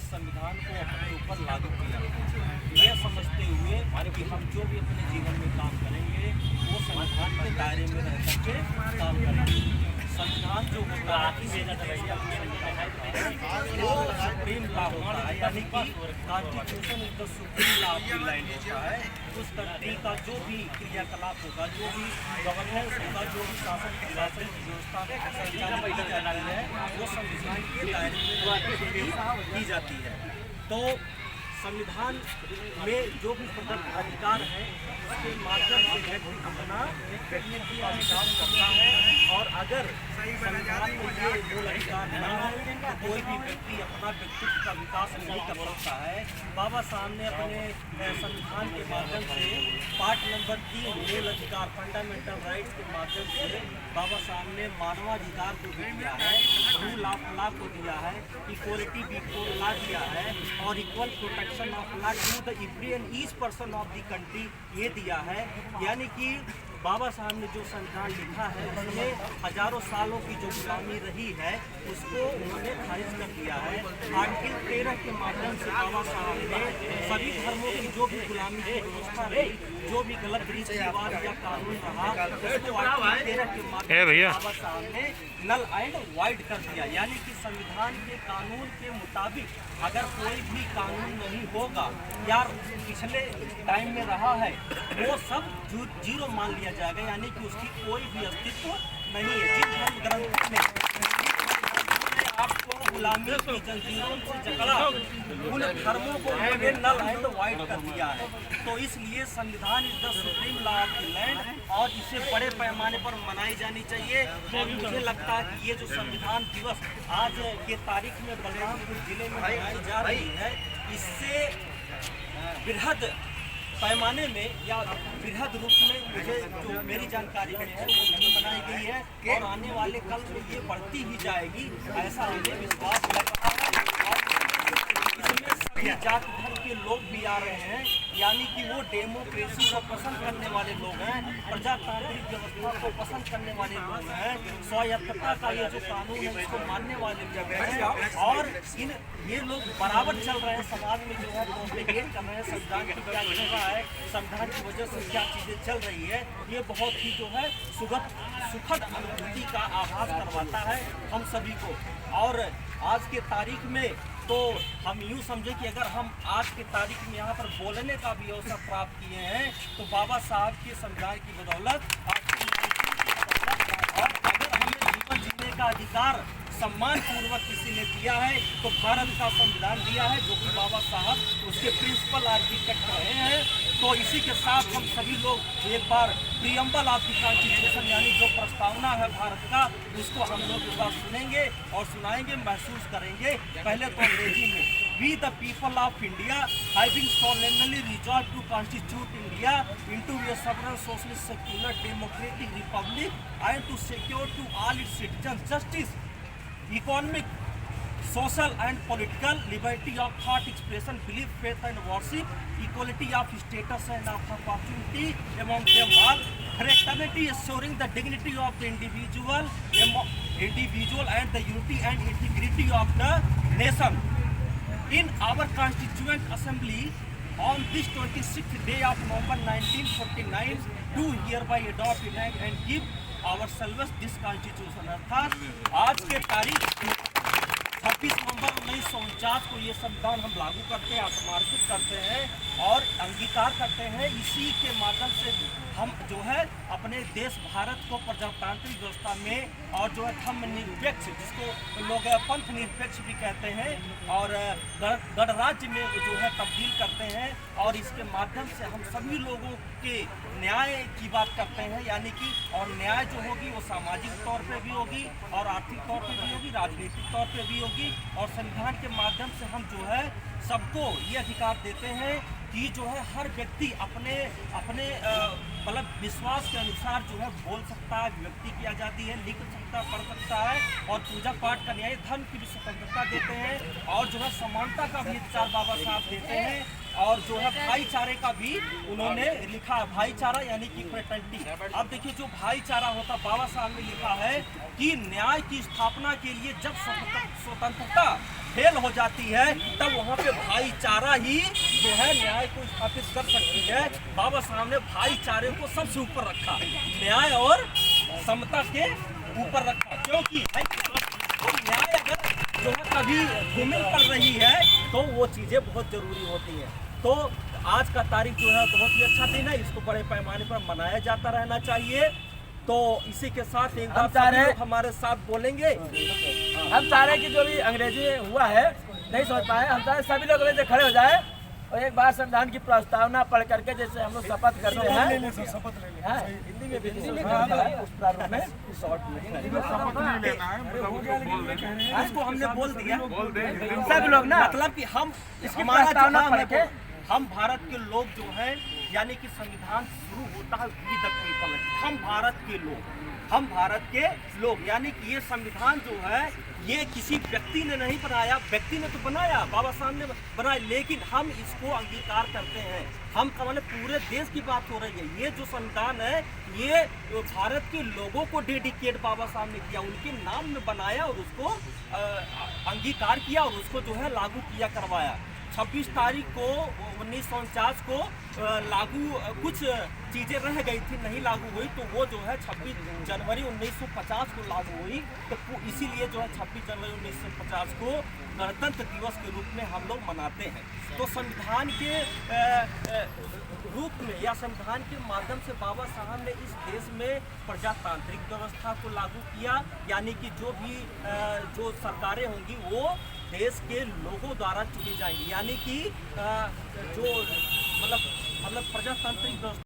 संविधान को अपने ऊपर लागू किया, यह समझते हुए कि हम जो भी अपने जीवन में काम करेंगे वो संविधान के दायरे में रह करके काम करेंगे। संविधान जो होता है वो सुप्रीम लॉ होता है, यानी कि constitution is the supreme law of the land होता है। उस कंट्री का जो भी क्रियाकलाप होगा, जो भी गवर्नेंस होगा, जो भी शासन व्यवस्था संचालन की जाती है वो संविधान के दायरे में की जाती है। तो संविधान में जो भी प्रदत्त अधिकार है उसके माध्यम से व्यक्ति अपना व्यक्तिगत अधिकार करता है, और अगर संविधान में ये मूल अधिकार न है तो कोई भी व्यक्ति अपना व्यक्तित्व का विकास नहीं कर सकता है। बाबा साहब ने अपने संविधान के माध्यम से पार्ट नंबर 3 मूल अधिकार फंडामेंटल राइट्स के माध्यम से बाबा साहब ने मानवाधिकार को भी दिया है, रूल ऑफ लॉ को दिया है, इक्वलिटी बिफोर लॉ दिया है, और equal protection of law to the every and each person of the country ये दिया है। यानी कि बाबा साहब ने जो संविधान लिखा है उसमें हजारों सालों की जो गुलामी रही है उसको उन्होंने खारिज कर दिया है। आर्टिकल 13 के माध्यम से बाबा साहब ने सभी धर्मों की जो भी गुलामी की व्यवस्था रही, जो भी गलत रीति रिवाज या कानून रहा उसको आर्टिकल 13 के माध्यम से बाबा साहब ने नल एंड वाइड कर दिया। यानी कि संविधान के कानून के मुताबिक अगर कोई भी कानून नहीं होगा या पिछले टाइम में रहा है वो सब जीरो मान लिया जाएगा, यानी कि उसकी कोई भी अस्तित्व नहीं है। जिन धर्म ग्रंथों में आपको गुलामी की जंजीरों से जकड़ा उन धर्मों को उन्होंने नल एंड वाइड कर दिया है। तो इसलिए संविधान is the supreme law of the land और इसे बड़े पैमाने पर मनाई जानी चाहिए। और मुझे लगता है कि ये जो संविधान दिवस आज के तारीख में बलरामपुर जिले में मनाई जा रही है, इससे बृहद पैमाने में या बृहद रूप में मुझे जो मेरी जानकारी में है वो नहीं बनाई गई है, और आने वाले कल में ये बढ़ती ही जाएगी ऐसा हमें विश्वास लग रहा है। और इसमें सभी जात धर्म के लोग भी आ रहे हैं, यानी कि वो डेमोक्रेसी को पसंद करने वाले लोग हैं, प्रजातांत्रिक व्यवस्था को पसंद करने वाले लोग हैं, स्वायत्तता का ये जो कानून है इसको मानने वाले लोग हैं, और ये लोग बराबर चल रहे हैं समाज में, जो है प्रोपेगेट कर रहे हैं संविधान की क्या चल रहा है, संविधान की वजह से क्या चीज़ें चल रही है। ये बहुत ही जो है सुखद अनुभूति का आभास करवाता है हम सभी को। और आज के तारीख में तो हम यूँ समझे कि अगर हम आज के तारीख में यहाँ पर बोलने का भी अवसर प्राप्त किए हैं तो बाबा साहब के संविधान की बदौलत, और अगर हमें जीवन जीने का अधिकार सम्मान पूर्वक किसी ने दिया है तो भारत का संविधान दिया है, जो कि बाबा साहब उसके प्रिंसिपल आर्किटेक्ट रहे हैं। तो इसी के साथ हम सभी लोग एक बार प्रीएम्बल ऑफ द कॉन्स्टिट्यूशन यानी जो प्रस्तावना है भारत का उसको हम लोग एक बार सुनेंगे और सुनाएंगे, महसूस करेंगे। पहले तो अंग्रेजी में, we the people of India having solemnly resolved to constitute India into a sovereign socialist secular democratic republic and to secure to all its citizens justice, economic, social and political liberty of thought expression, belief, faith and worship, equality of status and of opportunity among them all, fraternity assuring the dignity of the individual and the unity and integrity of the nation. In our Constituent Assembly on this 26th day of November 1949 do hereby adopt, enact and give ourselves this Constitution। अर्थात आज के तारीख 26 नवंबर 1949 को ये संविधान हम लागू करते हैं, समर्पित करते हैं और अंगीकार करते हैं। इसी के माध्यम से हम जो है अपने देश भारत को प्रजातांत्रिक व्यवस्था में और जो है धर्मनिरपेक्ष, जिसको लोग पंथ निरपेक्ष भी कहते हैं, और गणराज्य में जो है तब्दील करते हैं। और इसके माध्यम से हम सभी लोगों के न्याय की बात करते हैं, यानी कि और न्याय जो होगी वो सामाजिक तौर पे भी होगी और आर्थिक तौर पे भी होगी, राजनीतिक तौर पे भी होगी। और संविधान के माध्यम से हम जो है सबको ये अधिकार देते हैं कि जो है हर व्यक्ति अपने मतलब विश्वास के अनुसार जो है बोल सकता है, व्यक्ति की आज़ादी है, लिख सकता, पढ़ सकता है, और पूजा पाठ का न्याय, धर्म की भी स्वतंत्रता देते हैं, और जो है समानता का भी अधिकार बाबा साहब देते हैं। और जो है भाईचारे का भी उन्होंने लिखा है, भाईचारा यानी कि फ्रेटर्निटी। अब देखिए जो भाईचारा होता, बाबा साहब ने लिखा है कि न्याय की स्थापना के लिए जब स्वतंत्रता फेल हो जाती है तब वहाँ पे भाईचारा ही जो है न्याय को स्थापित कर सकती है। बाबा साहब ने भाईचारे को सबसे ऊपर रखा, न्याय और समता के ऊपर रखा, क्योंकि तो न्याय अगर जो है कभी धूमिल कर रही है तो वो चीज़ें बहुत ज़रूरी होती हैं। तो आज का तारीख जो है बहुत ही अच्छा दिन है, इसको बड़े पैमाने पर मनाया जाता रहना चाहिए। तो इसी के साथ एक बार सभी लोग हमारे साथ बोलेंगे। हम चाह रहे हैं कि जो भी अंग्रेजी हुआ है नहीं समझ पाए, हम चाह रहे सभी लोग अभी से खड़े हो जाए और एक बार संविधान की प्रस्तावना पढ़ करके जैसे हम लोग शपथ करते हैं, हिंदी में भी उस प्रारूप में शॉर्ट में इसको हमने बोल दिया सब लोग ना, मतलब कि हम इसकी हमारा प्रस्तावना पढ़ के हम भारत के लोग जो हैं, यानी कि संविधान शुरू होता है वी द पीपल, हम भारत के लोग, यानी कि ये संविधान जो है ये किसी व्यक्ति ने नहीं बनाया, व्यक्ति ने तो बनाया, बाबा साहब ने बनाया, लेकिन हम इसको अंगीकार करते हैं। हम मतलब पूरे देश की बात हो रही है। ये जो संविधान है ये भारत के लोगों को डेडिकेट बाबा साहब ने किया, उनके नाम में बनाया और उसको अंगीकार किया और उसको जो है लागू किया, करवाया। 26 तारीख को 1949 को लागू कुछ चीज़ें रह गई थी, नहीं लागू हुई, तो वो जो है 26 जनवरी 1950 को लागू हुई। तो इसीलिए जो है 26 जनवरी 1950 को गणतंत्र दिवस के रूप में हम लोग मनाते हैं। तो संविधान के रूप में या संविधान के माध्यम से बाबा साहब ने इस देश में प्रजातांत्रिक व्यवस्था को लागू किया, यानी कि जो सरकारें होंगी वो देश के लोगों द्वारा चुनी जाएंगी, यानी कि जो मतलब प्रजातांत्रिक व्यवस्था